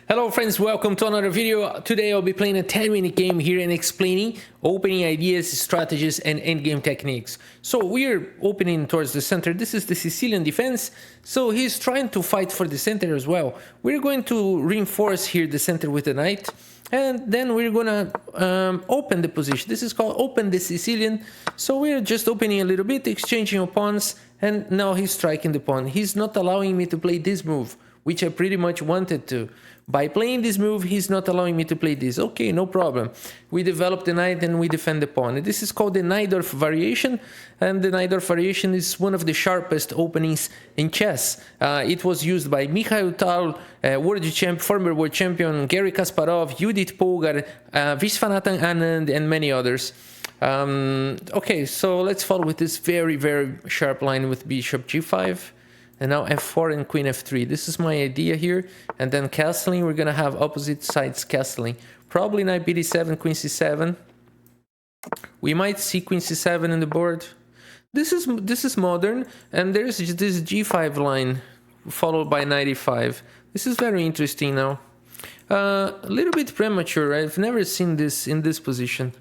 Hello friends, welcome to another video. Today I'll be playing a 10-minute game here and explaining opening ideas, strategies and endgame techniques. So we're opening towards the center. This is the Sicilian defense. So he's trying to fight for the center as well. We're going to reinforce here the center with the knight. And then we're gonna open the position. This is called open the Sicilian. So we're just opening a little bit, exchanging pawns, and now he's striking the pawn. He's not allowing me to play this move, which I pretty much wanted to. By playing this move, he's not allowing me to play this. Okay, no problem. We develop the knight and we defend the pawn. And this is called the Najdorf variation. And the Najdorf variation is one of the sharpest openings in chess. It was used by Mikhail Tal, former world champion, Garry Kasparov, Judith Polgar, Viswanathan Anand, and many others. Okay, so let's follow with this very, very sharp line with bishop g5. And now f4 and queen f3. This is my idea here. And then castling, we're going to have opposite sides castling. Probably knight bd7, queen c7. We might see queen c7 in the board. This is modern. And there's this g5 line followed by knight e5. This is very interesting now. A little bit premature. I've never seen this in this position.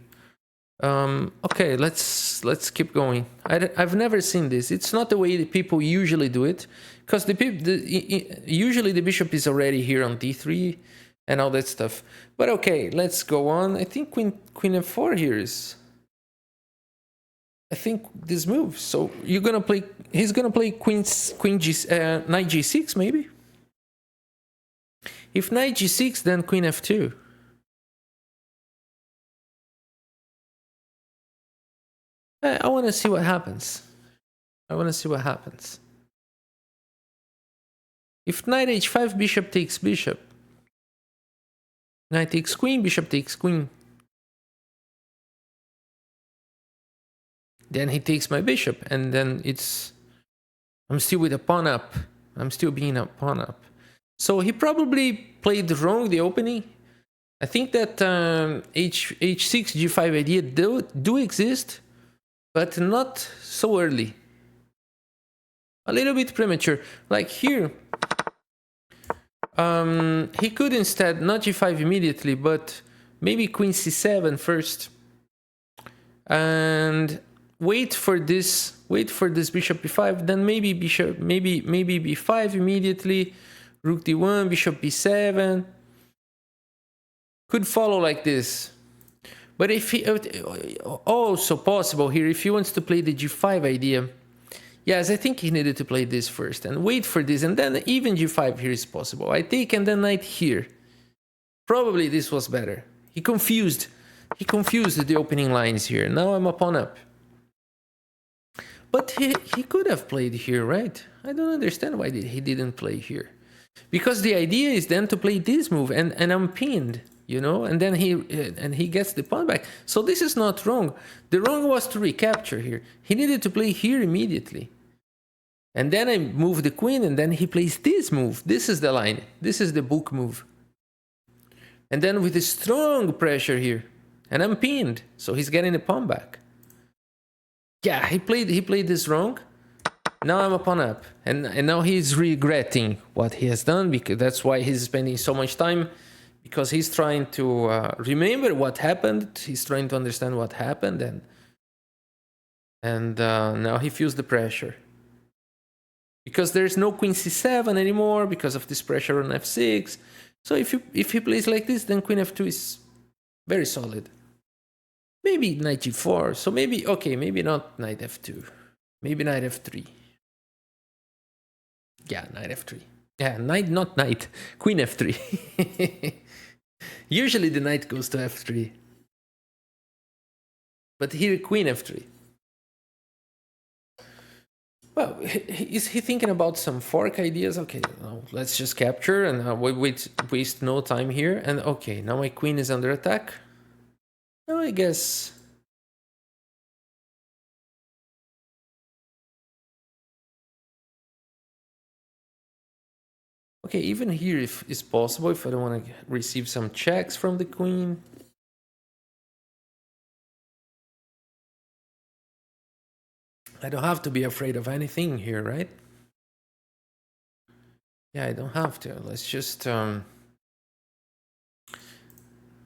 Okay, let's keep going. I've never seen this. It's not the way that people usually do it, because usually the bishop is already here on d3 and all that stuff. But okay, let's go on. I think queen f4 here is. I think this move. So you're gonna play. He's gonna play knight g6 maybe. If knight g6, then queen f2. I want to see what happens. If knight h5, bishop takes bishop. Knight takes queen, bishop takes queen. Then he takes my bishop, and then I'm still with a pawn up. I'm still being a pawn up. So he probably played wrong the opening. I think that h6, g5 idea do exist, but not so early. A little bit premature. Like here, he could instead not g5 immediately, but maybe queen c7 first, and wait for this bishop b5. Then maybe maybe b5 immediately, rook d1, bishop b7. Could follow like this. But if he also possible here, if he wants to play the g5 idea, yes, I think he needed to play this first and wait for this, and then even g5 here is possible. I take and then knight here. Probably this was better. He confused the opening lines here. Now I'm a pawn up. But he could have played here, right? I don't understand why he didn't play here. Because the idea is then to play this move, and I'm pinned. You know, and then he gets the pawn back. So this is not wrong. The wrong was to recapture here. He needed to play here immediately. And then I move the queen, and then he plays this move. This is the line. This is the book move. And then with a strong pressure here, and I'm pinned, so he's getting the pawn back. Yeah, he played this wrong. Now I'm a pawn up, and now he's regretting what he has done, because that's why he's spending so much time. Because he's trying to remember what happened, he's trying to understand what happened, and now he feels the pressure. Because there's no queen c7 anymore because of this pressure on f6. So if he plays like this, then queen f2 is very solid. Maybe knight g4. So maybe, okay, maybe not knight f2. Maybe knight f3. Yeah, knight f3. Yeah, not knight. Queen f3. Usually the knight goes to f3. But here, queen f3. Well, is he thinking about some fork ideas? Okay, no, let's just capture and waste no time here. And okay, now my queen is under attack. Now I guess... Okay, even here if it's possible, if I don't want to receive some checks from the queen. I don't have to be afraid of anything here, right? Yeah, I don't have to. Let's just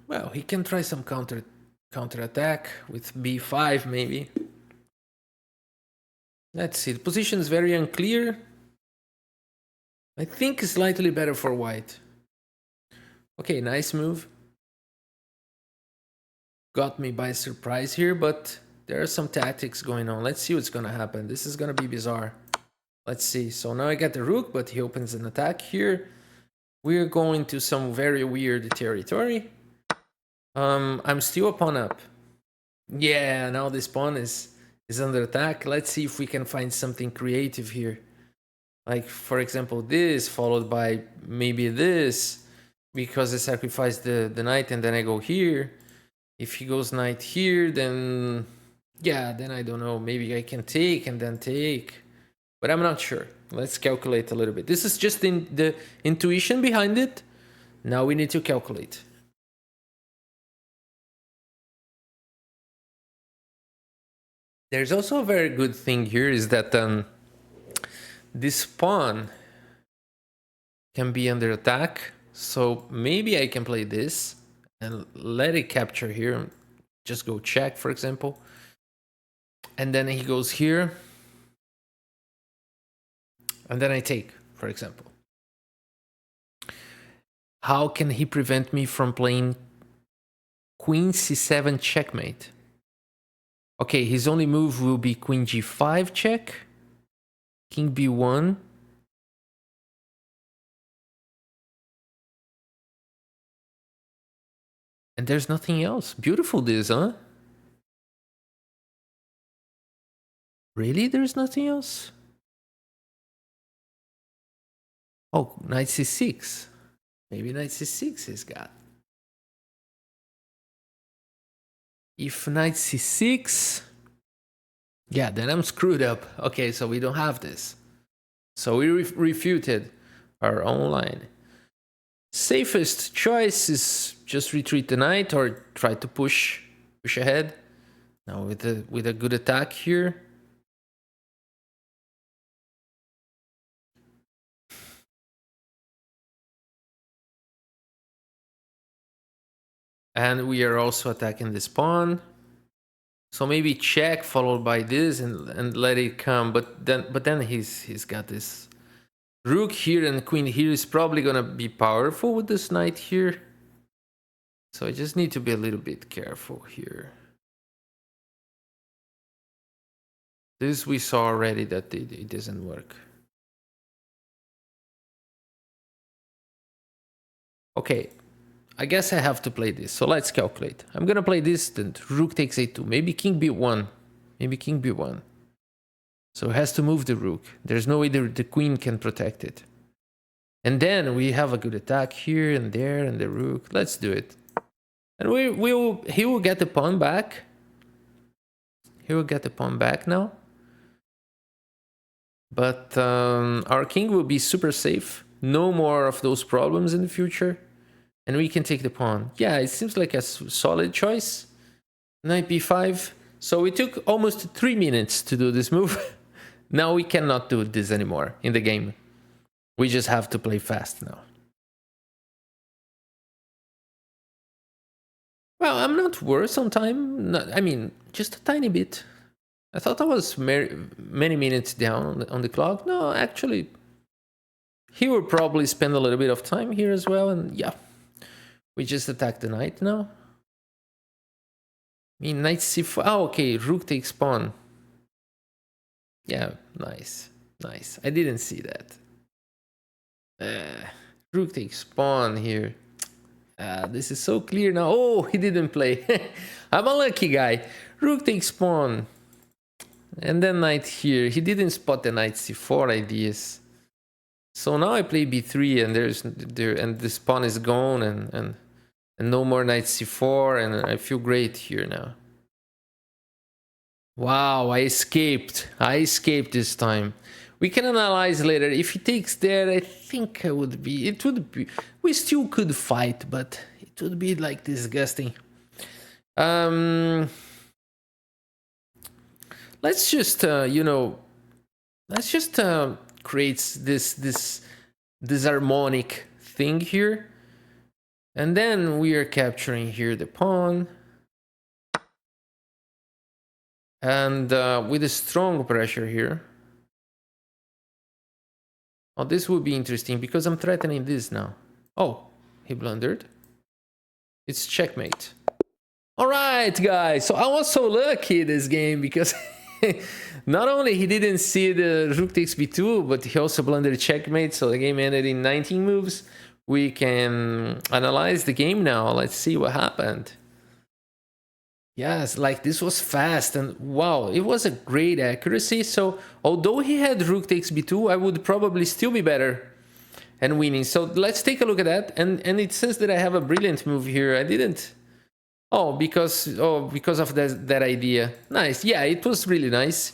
Well, he can try some counter attack with b5 maybe. Let's see. The position is very unclear. I think slightly better for white. Okay, nice move. Got me by surprise here, but there are some tactics going on. Let's see what's gonna happen. This is gonna be bizarre. Let's see. So now I got the rook, but he opens an attack here. We're going to some very weird territory. I'm still a pawn up. Yeah, now this pawn is under attack. Let's see if we can find something creative here. Like, for example, this, followed by maybe this, because I sacrificed the knight and then I go here. If he goes knight here, then yeah, then I don't know. Maybe I can take and then take. But I'm not sure. Let's calculate a little bit. This is just in the intuition behind it. Now we need to calculate. There's also a very good thing here is that this pawn can be under attack. So maybe I can play this and let it capture here. Just go check, for example. And then he goes here. And then I take, for example. How can he prevent me from playing queen c7 checkmate? Okay, his only move will be queen g5 check, king b1. And there's nothing else. Beautiful this, huh? Really? There's nothing else? Oh, knight c6. Maybe knight c6 he's got. If knight c6... Yeah, then I'm screwed up. Okay, so we don't have this. So we refuted our own line. Safest choice is just retreat the knight or try to push ahead. Now with a good attack here. And we are also attacking this pawn. So maybe check followed by this and let it come. But then he's got this rook here and queen here is probably gonna be powerful with this knight here. So I just need to be a little bit careful here. This we saw already that it doesn't work. Okay, I guess I have to play this. So let's calculate. I'm gonna play this, then rook takes a2. Maybe king b1. Maybe king b1. So it has to move the rook. There's no way the queen can protect it. And then we have a good attack here and there and the rook. Let's do it. And he will get the pawn back. He will get the pawn back now. But our king will be super safe. No more of those problems in the future. And we can take the pawn. Yeah, it seems like a solid choice. Knight b5. So it took almost 3 minutes to do this move. Now we cannot do this anymore in the game. We just have to play fast now. Well, I'm not worse on time. I mean, just a tiny bit. I thought I was many minutes down on the clock. No, actually, he will probably spend a little bit of time here as well. And yeah, we just attack the knight now. I mean, knight c4. Oh, okay, rook takes pawn. Yeah, nice, nice. I didn't see that. Rook takes pawn here. This is so clear now. Oh, he didn't play. I'm a lucky guy. Rook takes pawn. And then knight here. He didn't spot the knight c4 ideas. So now I play b3 and this pawn is gone and no more knight c4 and I feel great here now. Wow, I escaped. I escaped this time. We can analyze later. If he takes there, I think it would be... We still could fight, but it would be like disgusting. Let's just, let's just create this harmonic thing here. And then we are capturing here the pawn. And with a strong pressure here. Oh, this would be interesting because I'm threatening this now. Oh, he blundered. It's checkmate. All right, guys. So I was so lucky this game because not only he didn't see the rook takes b2, but he also blundered checkmate. So the game ended in 19 moves. We can analyze the game now. Let's see what happened. Yes, like this was fast and wow, it was a great accuracy. So although he had rook takes b2, I would probably still be better and winning. So let's take a look at that. And it says that I have a brilliant move here. I didn't. Oh, because of that idea. Nice. Yeah, it was really nice.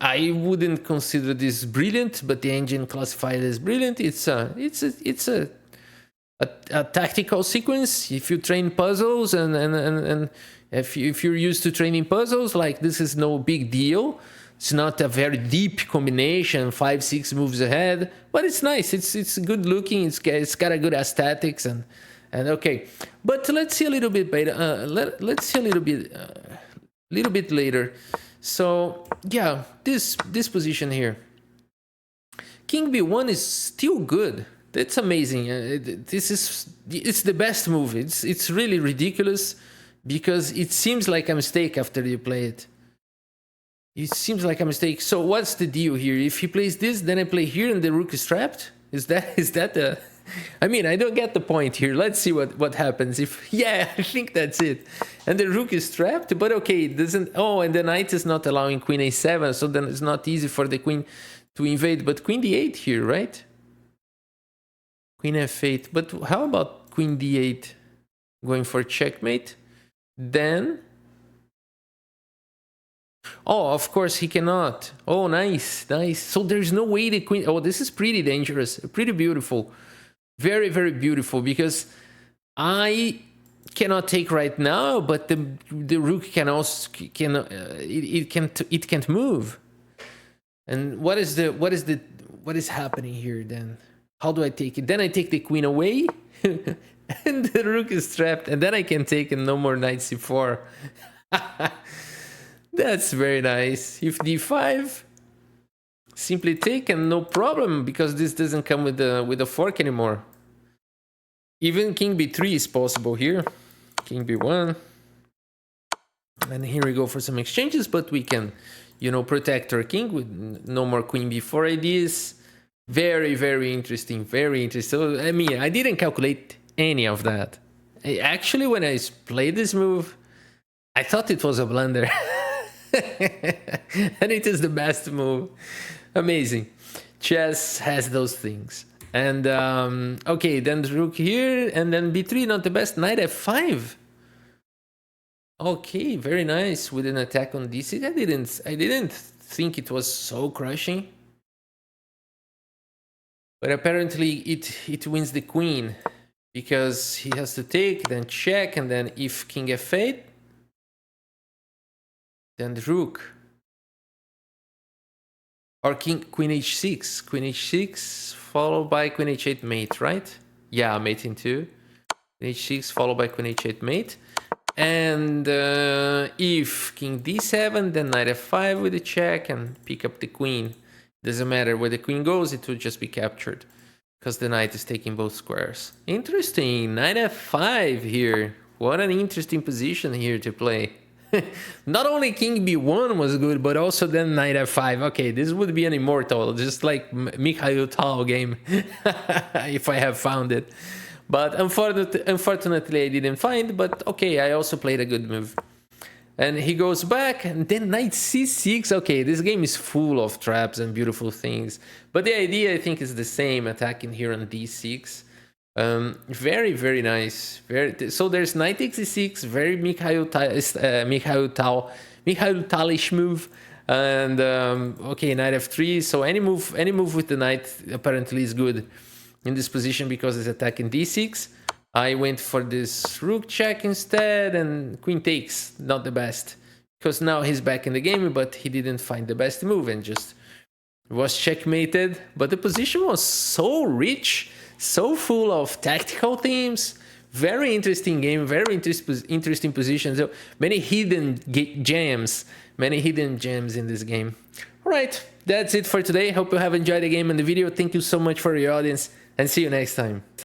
I wouldn't consider this brilliant, but the engine classified it as brilliant. It's a tactical sequence. If you train puzzles and if you're used to training puzzles, like this is no big deal. It's not a very deep combination, 5-6 moves ahead, but it's nice. It's good looking. It's got a good aesthetics and okay. But let's see a little bit later. Let's see a little bit later. So yeah, this position here, King B1 is still good. That's amazing. It's the best move. It's really ridiculous because it seems like a mistake after you play it. It seems like a mistake. So what's the deal here? If he plays this, then I play here and the rook is trapped. Is that the? I mean, I don't get the point here. Let's see what happens. If yeah, I think that's it. And the rook is trapped, but okay, it doesn't. Oh, and the knight is not allowing queen a7, so then it's not easy for the queen to invade. But queen d8 here, right? Queen f8. But how about queen d8 going for checkmate? Then. Oh, of course he cannot. Oh, nice, nice. So there's no way the queen. Oh, this is pretty dangerous, pretty beautiful, very, very beautiful. Because I cannot take right now, but the rook can also it can't move. And what is happening here then? How do I take it? Then I take the queen away, and the rook is trapped, and then I can take and no more knight c4. That's very nice. If d5, simply take and no problem because this doesn't come with the fork anymore. Even king b3 is possible here. King b1. And here we go for some exchanges, but we can, protect our king with no more queen b4 ideas. Very, very interesting. Very interesting. So, I mean, I didn't calculate any of that. Actually, when I played this move, I thought it was a blunder. And it is the best move. Amazing. Chess has those things. And okay, then the rook here, and then b3, not the best. Knight f5. Okay, very nice with an attack on d6. I didn't think it was so crushing, but apparently it wins the queen because he has to take, then check, and then if king f8. Then the rook. Or queen h6. Queen h6 followed by queen h8 mate, right? Yeah, mate in 2. Queen h6 followed by queen h8 mate. And if king d7, then knight f5 with a check and pick up the queen. Doesn't matter where the queen goes, it will just be captured. Because the knight is taking both squares. Interesting. Knight f5 here. What an interesting position here to play. Not only king b1 was good, but also then knight f5. Okay, this would be an immortal, just like Mikhail Tal game, if I have found it. But unfortunately, I didn't find. But okay, I also played a good move. And he goes back, and then knight c6. Okay, this game is full of traps and beautiful things. But the idea, I think, is the same, attacking here on d6. Very, very nice. So there's knight takes e6, very Mikhail Talish move, and okay, knight f3. So any move with the knight apparently is good in this position because it's attacking d6. I went for this rook check instead, and queen takes, not the best, because now he's back in the game, but he didn't find the best move and just was checkmated. But the position was so rich, so full of tactical themes, Very interesting game, very interesting positions. So many hidden gems, in this game. All right, that's it for today. Hope you have enjoyed the game and the video. Thank you so much for your audience, and see you next time.